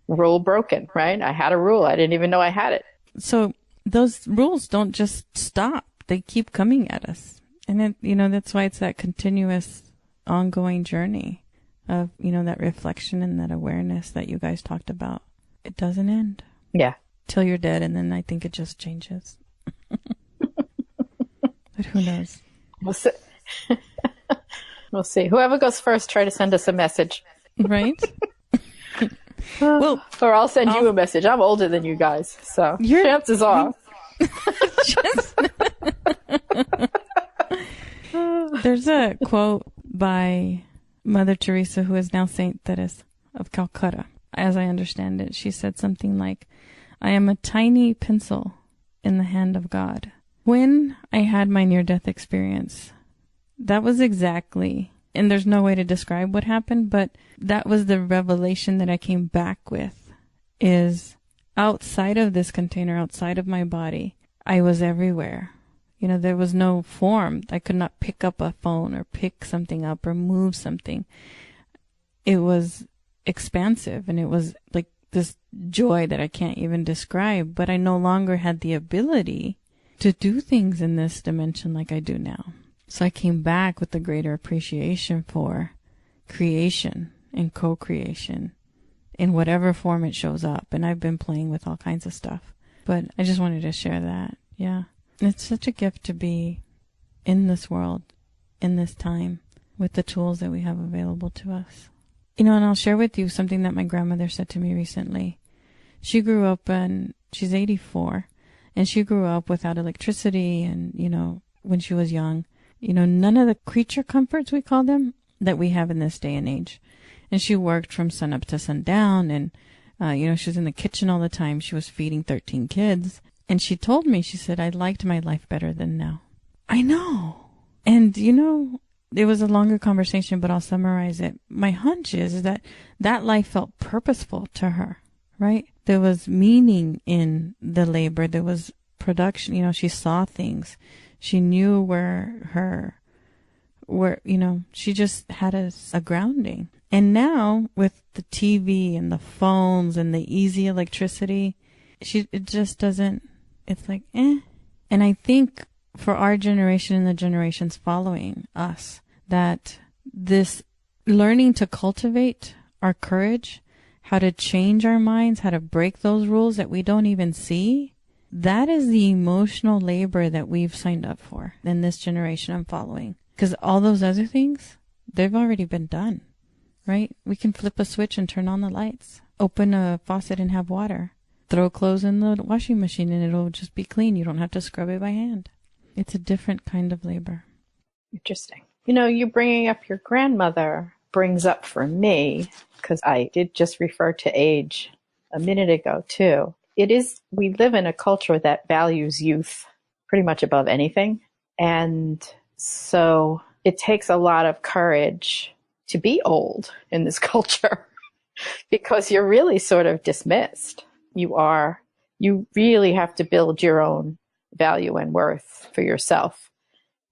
Rule broken, right? I had a rule. I didn't even know I had it. So those rules don't just stop. They keep coming at us. And that's why it's that continuous ongoing journey of, that reflection and that awareness that you guys talked about. It doesn't end. Yeah. Till you're dead, and then I think it just changes. But who knows? We'll see. We'll see. Whoever goes first, try to send us a message. Right? Well, or I'll send you a message. I'm older than you guys, so chances are. There's a quote by Mother Teresa, who is now Saint Teresa of Calcutta. As I understand it, she said something like, I am a tiny pencil in the hand of God. When I had my near-death experience, that was exactly and there's no way to describe what happened, but that was the revelation that I came back with, is outside of this container, outside of my body, I was everywhere. You know, there was no form. I could not pick up a phone or pick something up or move something. It was expansive, and it was like this joy that I can't even describe, but I no longer had the ability to do things in this dimension like I do now. So I came back with a greater appreciation for creation and co-creation in whatever form it shows up. And I've been playing with all kinds of stuff, but I just wanted to share that. Yeah. It's such a gift to be in this world, in this time, with the tools that we have available to us. You know, and I'll share with you something that my grandmother said to me recently. She grew up, and she's 84, and she grew up without electricity, and, you know, when she was young, you know, none of the creature comforts, we call them, that we have in this day and age. And she worked from sun up to sundown, and, you know, she was in the kitchen all the time. She was feeding 13 kids. And she told me, she said, I liked my life better than now. I know. And, you know, it was a longer conversation, but I'll summarize it. My hunch is that that life felt purposeful to her, right? There was meaning in the labor. There was production. You know, she saw things. She knew where, you know, she just had a grounding. And now with the TV and the phones and the easy electricity, it just doesn't, it's like, eh. And I think for our generation and the generations following us, that this learning to cultivate our courage, how to change our minds, how to break those rules that we don't even see, that is the emotional labor that we've signed up for in this generation I'm following. Because all those other things, they've already been done, right? We can flip a switch and turn on the lights, open a faucet and have water, throw clothes in the washing machine and it'll just be clean. You don't have to scrub it by hand. It's a different kind of labor. Interesting. You know, you bringing up your grandmother brings up for me, because I did just refer to age a minute ago too. We live in a culture that values youth pretty much above anything. And so it takes a lot of courage to be old in this culture because you're really sort of dismissed. You really have to build your own value and worth for yourself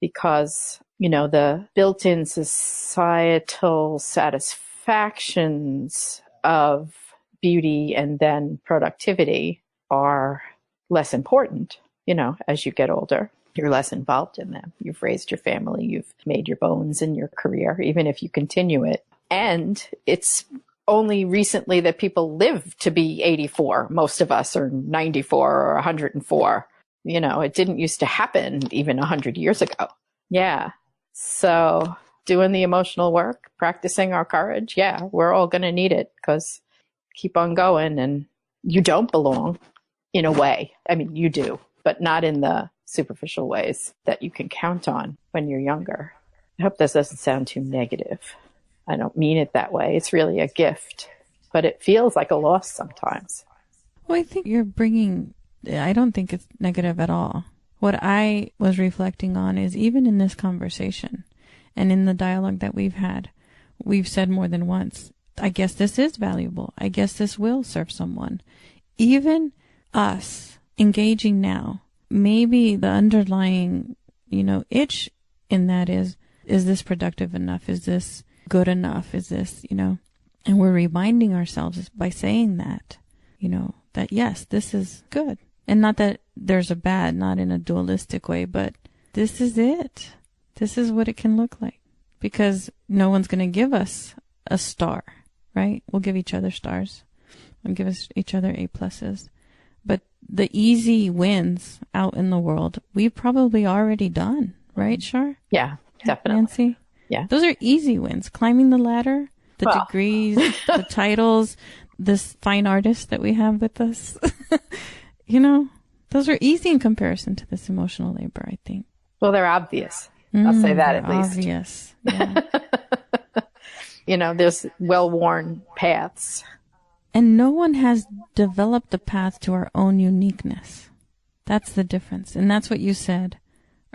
because, you know, the built-in societal satisfactions of beauty and then productivity are less important. You know, as you get older, you're less involved in them. You've raised your family, you've made your bones in your career, even if you continue it. And it's only recently that people live to be 84, most of us, or 94 or 104. You know, it didn't used to happen even 100 years ago. Yeah. So doing the emotional work, practicing our courage, yeah, we're all going to need it because keep on going and you don't belong in a way. I mean, you do, but not in the superficial ways that you can count on when you're younger. I hope this doesn't sound too negative. I don't mean it that way. It's really a gift, but it feels like a loss sometimes. Well, I think I don't think it's negative at all. What I was reflecting on is even in this conversation and in the dialogue that we've had, we've said more than once, I guess this is valuable. I guess this will serve someone. Even us engaging now, maybe the underlying, you know, itch in that is this productive enough? Is this good enough? Is this, you know, and we're reminding ourselves by saying that, you know, that yes, this is good. And not that there's a bad, not in a dualistic way, but this is it. This is what it can look like. Because no one's going to give us a star, right? We'll give each other stars. We'll give each other A+. But the easy wins out in the world, we've probably already done, right, Char? Yeah, definitely. Nancy? Yeah. Those are easy wins. Climbing the ladder, the degrees, the titles, this fine artist that we have with us. You know, those are easy in comparison to this emotional labor, I think. Well, they're obvious. I'll say that at least. Obvious. Yeah. You know, there's well-worn paths. And no one has developed a path to our own uniqueness. That's the difference. And that's what you said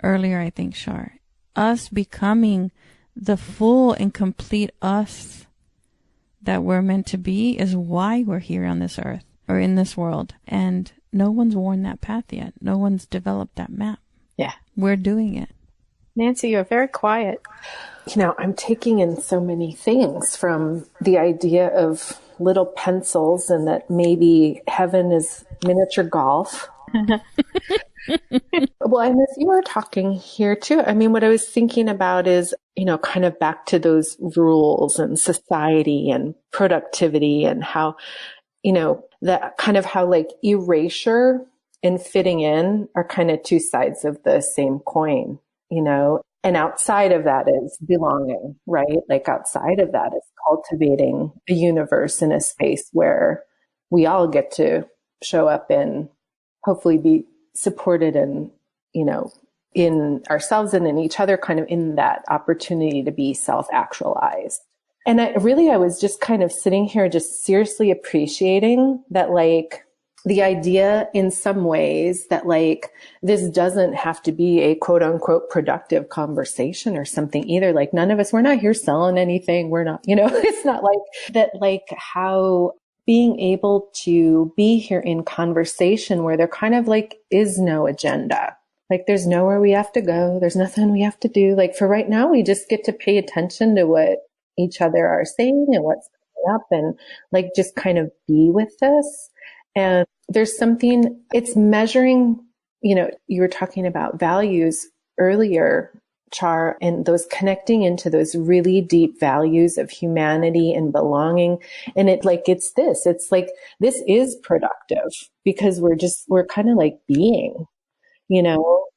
earlier, I think, Shar. Us becoming the full and complete us that we're meant to be is why we're here on this earth or in this world. And no one's worn that path yet. No one's developed that map. Yeah. We're doing it. Nancy, you're very quiet. I'm taking in so many things, from the idea of little pencils and that maybe heaven is miniature golf. Well, and as you were talking here too, I mean, what I was thinking about is, kind of back to those rules and society and productivity, and how, that kind of how like erasure and fitting in are kind of two sides of the same coin, and outside of that is belonging, right? Like outside of that is cultivating a universe in a space where we all get to show up and hopefully be supported and, in ourselves and in each other, kind of in that opportunity to be self-actualized. And I was just kind of sitting here, just seriously appreciating that, like, the idea in some ways that, like, this doesn't have to be a quote unquote productive conversation or something either. Like, none of us, we're not here selling anything. We're not, it's not like that, like how being able to be here in conversation where there kind of like is no agenda. Like, there's nowhere we have to go. There's nothing we have to do. Like, for right now, we just get to pay attention to what each other are saying and what's coming up, and like just kind of be with this. And there's something, it's measuring, you were talking about values earlier, Char, and those connecting into those really deep values of humanity and belonging. And it's like this is productive because we're kind of like being,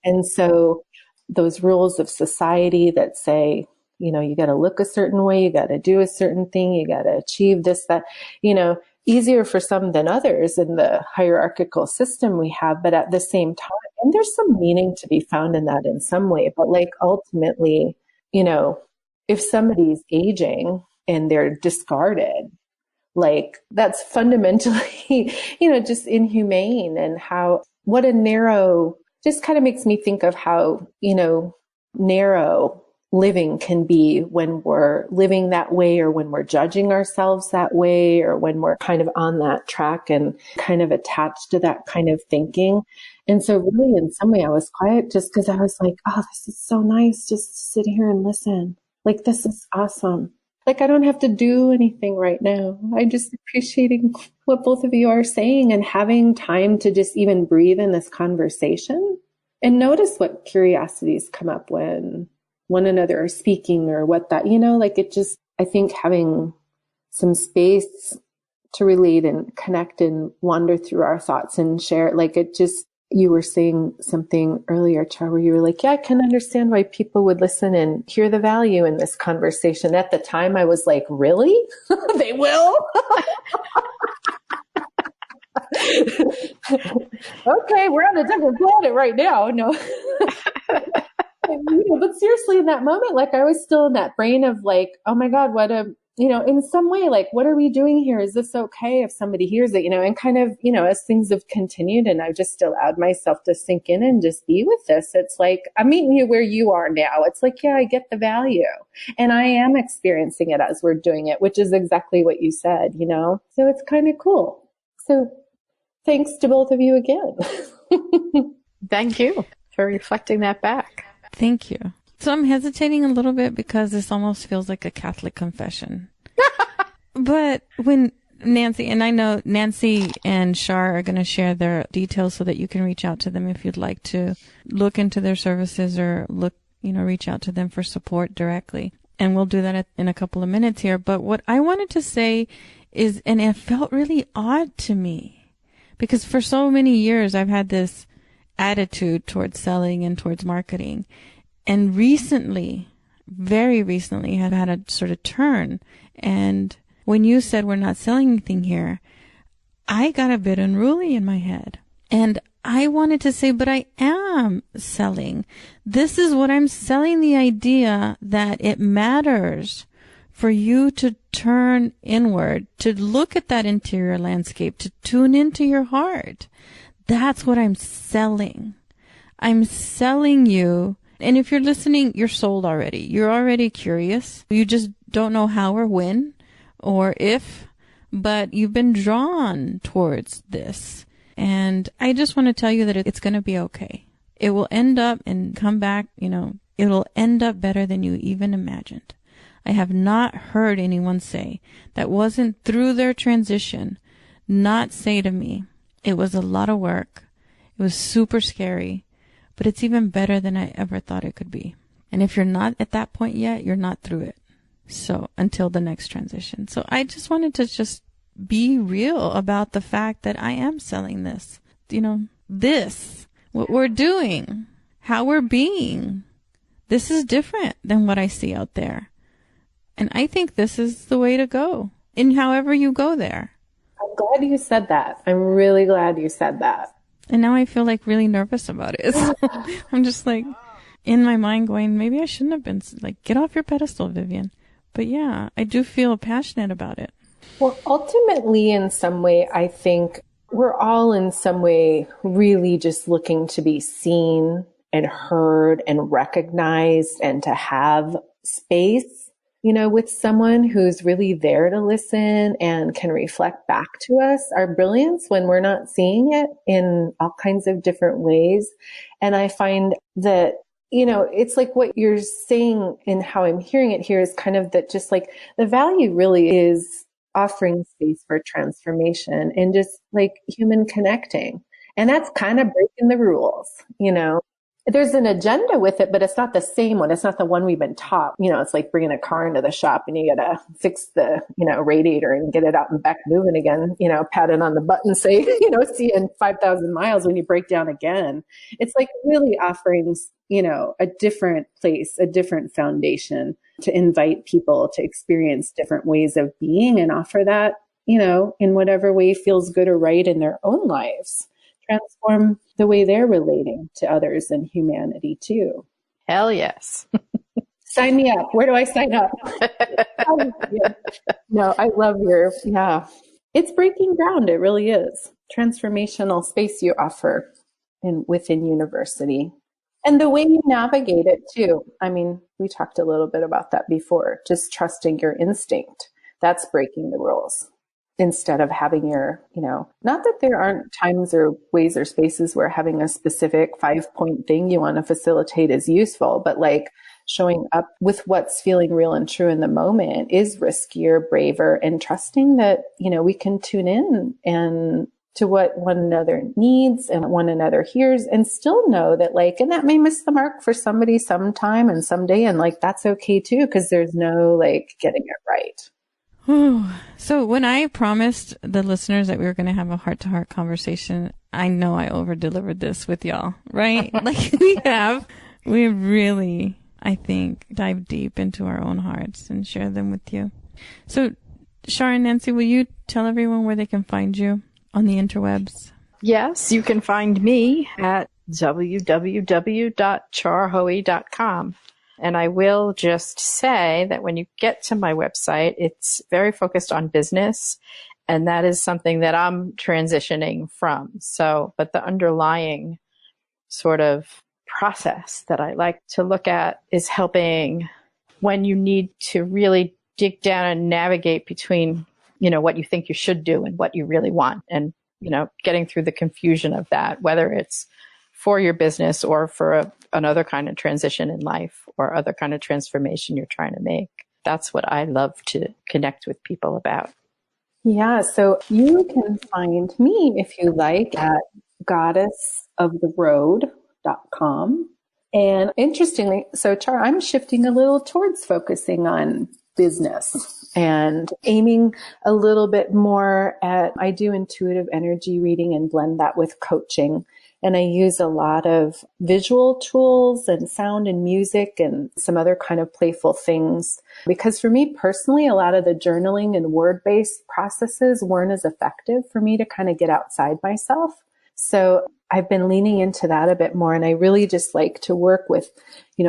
and so those rules of society that say, you got to look a certain way, you got to do a certain thing, you got to achieve this, that, easier for some than others in the hierarchical system we have. But at the same time, and there's some meaning to be found in that in some way, but like ultimately, if somebody's aging and they're discarded, like that's fundamentally, just inhumane. And how, what a narrow, just kind of makes me think of how, narrow living can be when we're living that way, or when we're judging ourselves that way, or when we're kind of on that track and kind of attached to that kind of thinking. And so really in some way I was quiet just because I was like, oh, this is so nice just to sit here and listen. Like, this is awesome. Like, I don't have to do anything right now. I'm just appreciating what both of you are saying and having time to just even breathe in this conversation and notice what curiosities come up when one another are speaking, or what that, like it just, I think having some space to relate and connect and wander through our thoughts and share, like it just, you were saying something earlier, Char, where you were like, yeah, I can understand why people would listen and hear the value in this conversation. At the time I was like, really? They will? Okay, we're on a different planet right now. No. But seriously, in that moment, like I was still in that brain of like, oh my God, what a, in some way, like, what are we doing here? Is this okay if somebody hears it, and kind of, as things have continued and I've just allowed myself to sink in and just be with this. It's like, I'm meeting you where you are now. It's like, yeah, I get the value and I am experiencing it as we're doing it, which is exactly what you said, so it's kind of cool. So thanks to both of you again. Thank you for reflecting that back. Thank you. So I'm hesitating a little bit because this almost feels like a Catholic confession. But when Nancy, and I know Nancy and Char are going to share their details so that you can reach out to them if you'd like to look into their services or reach out to them for support directly. And we'll do that in a couple of minutes here. But what I wanted to say is, and it felt really odd to me because for so many years I've had this attitude towards selling and towards marketing. And recently, very recently, I've had a sort of turn. And when you said we're not selling anything here, I got a bit unruly in my head. And I wanted to say, but I am selling. This is what I'm selling, the idea that it matters for you to turn inward, to look at that interior landscape, to tune into your heart. That's what I'm selling. I'm selling you And if you're listening, you're sold already. You're already curious. You just don't know how or when or if, but you've been drawn towards this. And I just want to tell you that it's going to be okay. It will end up and come back, it'll end up better than you even imagined. I have not heard anyone say that wasn't through their transition, not say to me, it was a lot of work. It was super scary, but it's even better than I ever thought it could be. And if you're not at that point yet, you're not through it. So until the next transition. So I just wanted to just be real about the fact that I am selling this, what we're doing, how we're being. This is different than what I see out there. And I think this is the way to go in however you go there. I'm glad you said that. I'm really glad you said that. And now I feel like really nervous about it. So I'm just like in my mind going, maybe I shouldn't have been like, get off your pedestal, Vivian. But yeah, I do feel passionate about it. Well, ultimately, in some way, I think we're all in some way really just looking to be seen and heard and recognized and to have space, with someone who's really there to listen and can reflect back to us our brilliance when we're not seeing it in all kinds of different ways. And I find that, it's like what you're saying and how I'm hearing it here is kind of that just like the value really is offering space for transformation and just like human connecting. And that's kind of breaking the rules, There's an agenda with it, but it's not the same one. It's not the one we've been taught. It's like bringing a car into the shop and you got to fix the, radiator and get it out and back moving again, pat it on the butt and say, see you in 5,000 miles when you break down again. It's like really offering, a different place, a different foundation to invite people to experience different ways of being and offer that, in whatever way feels good or right in their own lives. Transform the way they're relating to others and humanity too. Hell yes. Sign me up. Where do I sign up? No, I love it's breaking ground. It really is. Transformational space you offer within university. And the way you navigate it too. I mean, we talked a little bit about that before, just trusting your instinct. That's breaking the rules. Instead of having your, not that there aren't times or ways or spaces where having a specific 5-point thing you want to facilitate is useful, but like showing up with what's feeling real and true in the moment is riskier, braver, and trusting that, we can tune in and to what one another needs and one another hears and still know that and that may miss the mark for somebody sometime and someday. And that's okay too, because there's no getting it right. So when I promised the listeners that we were going to have a heart-to-heart conversation, I know I over-delivered this with y'all, right? We really, I think, dive deep into our own hearts and share them with you. So, Char and Nancy, will you tell everyone where they can find you on the interwebs? Yes, you can find me at www.charhoey.com. And I will just say that when you get to my website, it's very focused on business. And that is something that I'm transitioning from. But the underlying sort of process that I like to look at is helping when you need to really dig down and navigate between, what you think you should do and what you really want. And, getting through the confusion of that, whether it's for your business or for another kind of transition in life or other kind of transformation you're trying to make. That's what I love to connect with people about. Yeah, so you can find me, if you like, at goddessoftheroad.com. And interestingly, so Char, I'm shifting a little towards focusing on business and aiming a little bit more at, I do intuitive energy reading and blend that with coaching. And I use a lot of visual tools and sound and music and some other kind of playful things. Because for me personally, a lot of the journaling and word-based processes weren't as effective for me to kind of get outside myself. So I've been leaning into that a bit more. And I really just like to work with,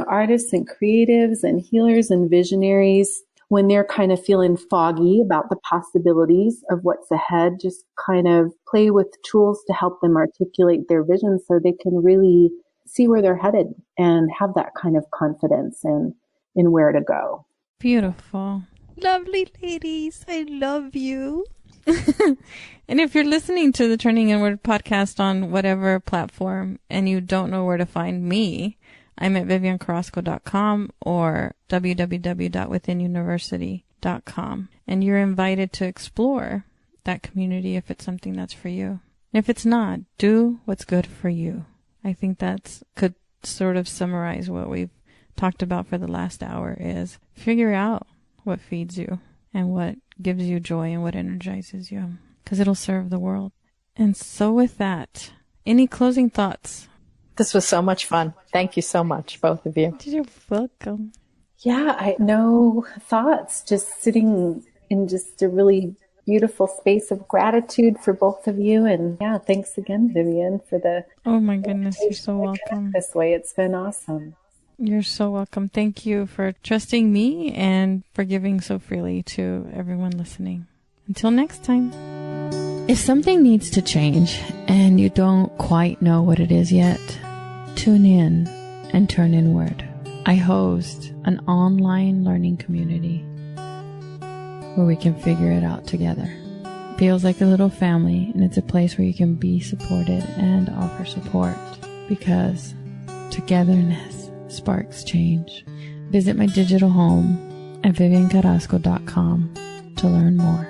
artists and creatives and healers and visionaries when they're kind of feeling foggy about the possibilities of what's ahead, just kind of play with tools to help them articulate their vision so they can really see where they're headed and have that kind of confidence in where to go. Beautiful. Lovely ladies. I love you. And if you're listening to the Turning Inward podcast on whatever platform and you don't know where to find me, I'm at viviancarrasco.com or www.withinuniversity.com. And you're invited to explore that community if it's something that's for you. And if it's not, do what's good for you. I think that's could sort of summarize what we've talked about for the last hour is figure out what feeds you and what gives you joy and what energizes you, because it'll serve the world. And so with that, any closing thoughts? This was so much fun. Thank you so much, both of you. You're welcome. Yeah, no thoughts, just sitting in just a really beautiful space of gratitude for both of you. And yeah, thanks again, Vivian, for the... Oh my goodness, you're so welcome. This way, it's been awesome. You're so welcome. Thank you for trusting me and for giving so freely to everyone listening. Until next time. If something needs to change and you don't quite know what it is yet, tune in and turn inward. I host an online learning community where we can figure it out together. It feels like a little family, and it's a place where you can be supported and offer support, because togetherness sparks change. Visit my digital home at viviancarrasco.com to learn more.